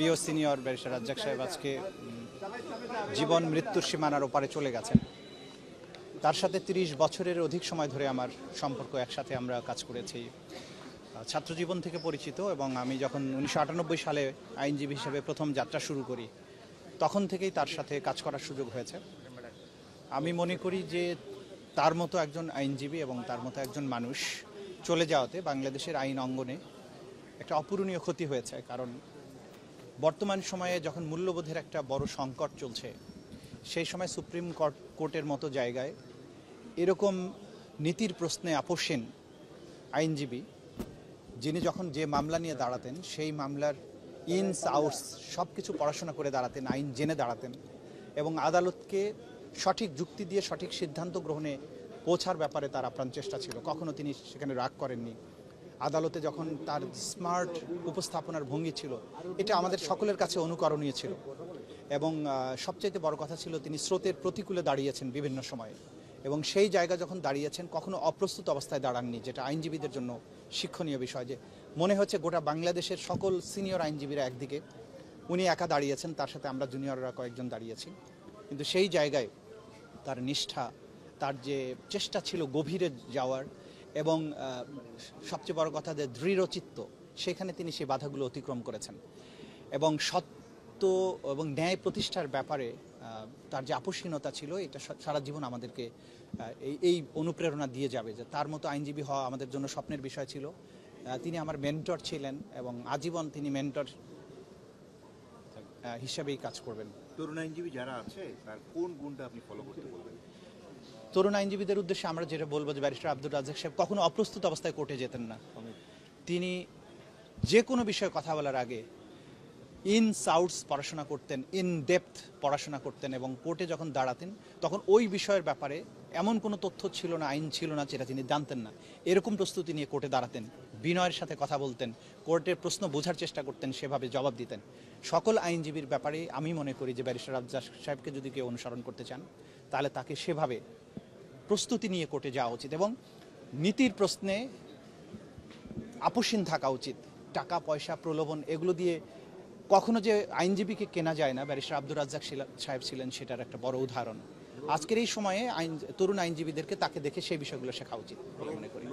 প্রিয় senior barrister Razzak সাহেব আজকে জীবন মৃত্যুর সীমানার ওপারে চলে গেছেন। তার সাথে ৩০ বছরের অধিক সময় ধরে আমার সম্পর্ক, একসাথে আমরা কাজ করেছি, ছাত্র জীবন থেকে পরিচিত। এবং আমি যখন 1998 সালে আইনজীবী হিসেবে প্রথম যাত্রা শুরু করি, তখন থেকেই তার সাথে কাজ করার সুযোগ হয়েছে। আমি মনে করি যে তার মতো একজন আইনজীবী এবং তার মতো একজন মানুষ চলে যাওয়াতে বাংলাদেশের আইন অঙ্গনে একটা অপূরণীয় ক্ষতি হয়েছে। কারণ বর্তমান সময়ে যখন মূল্যবোধের একটা বড় সংকট চলছে, সেই সময় সুপ্রিম কোর্টের মতো জায়গায় এরকম নীতির প্রশ্নে আপোষহীন আইনজীবী, যিনি যখন যে মামলা নিয়ে দাঁড়াতেন সেই মামলার ইনস আউটস সব কিছু পড়াশোনা করে দাঁড়াতেন, আইন জেনে দাঁড়াতেন এবং আদালতকে সঠিক যুক্তি দিয়ে সঠিক সিদ্ধান্ত গ্রহণে পৌঁছার ব্যাপারে তার আপ্রাণ চেষ্টা ছিল। কখনো তিনি সেখানে রাগ করেননি। আদালতে যখন তার স্মার্ট উপস্থাপনার ভঙ্গি ছিল, এটা আমাদের সকলের কাছে অনুকরণীয় ছিল। এবং সবচাইতে বড় কথা ছিল, তিনি স্রোতের প্রতিকূলে দাঁড়িয়েছেন বিভিন্ন সময়ে, এবং সেই জায়গা যখন দাঁড়িয়েছেন কখনো অপ্রস্তুত অবস্থায় দাঁড়াননি, যেটা আইনজীবীদের জন্য শিক্ষণীয় বিষয়। যে মনে হচ্ছে গোটা বাংলাদেশের সকল সিনিয়র আইনজীবীরা একদিকে, উনি একা দাঁড়িয়েছেন, তার সাথে আমরা জুনিয়ররা কয়েকজন দাঁড়িয়েছি। কিন্তু সেই জায়গায় তার নিষ্ঠা, তার যে চেষ্টা ছিল গভীরে যাওয়ার, এবং সবচেয়ে বড় কথা যে দৃঢ়চিত্ত, সেখানে তিনি সেই বাধাগুলো অতিক্রম করেছেন। এবং সত্য এবং ন্যায় প্রতিষ্ঠার ব্যাপারে তার যে আপোষহীনতা ছিল, এটা সারা জীবন আমাদেরকে এই অনুপ্রেরণা দিয়ে যাবে যে তার মতো আইনজীবী হওয়া আমাদের জন্য স্বপ্নের বিষয় ছিল। তিনি আমার মেন্টর ছিলেন এবং আজীবন তিনি মেন্টর হিসাবেই কাজ করবেন। তরুণ আইনজীবী যারা আছে তার কোন গুণটা আপনি ফলো করতে বলবেন? তরুণ আইনজীবীদের উদ্দেশ্যে আমরা যেটা বলবো যে ব্যারিস্টার আব্দুর রাজ্জাক সাহেব কখনো অপ্রস্তুত অবস্থায় কোর্টে যেতেন না। তিনি যে কোনো বিষয়ে কথা বলার আগে ইনস আউটস পড়াশোনা করতেন, ইন ডেপথ পড়াশোনা করতেন, এবং কোর্টে যখন দাঁড়াতেন তখন ওই বিষয়ের ব্যাপারে এমন কোনো তথ্য ছিল না, আইন ছিল না যেটা তিনি জানতেন না, এরকম প্রস্তুতি নিয়ে কোর্টে দাঁড়াতেন, বিনয়ের সাথে কথা বলতেন, কোর্টের প্রশ্ন বোঝার চেষ্টা করতেন, সেভাবে জবাব দিতেন। সকল আইনজীবীর ব্যাপারে আমি মনে করি যে ব্যারিস্টার রাজ্জাক সাহেবকে যদি কেউ অনুসরণ করতে চান, তাহলে তাকে সেভাবে প্রস্তুতি নিয়ে কোর্টে যাওয়া উচিত এবং নীতির প্রশ্নে আপোষহীন থাকা উচিত। টাকা পয়সা, প্রলোভন, এগুলো দিয়ে কখনো যে আইনজীবীকে কেনা যায় না, ব্যারিস্টার আব্দুর রাজ্জাক সাহেব ছিলেন সেটার একটা বড় উদাহরণ। আজকের এই সময়ে তরুণ আইনজীবীদেরকে তাকে দেখে সেই বিষয়গুলো শেখা উচিত বলে মনে করি।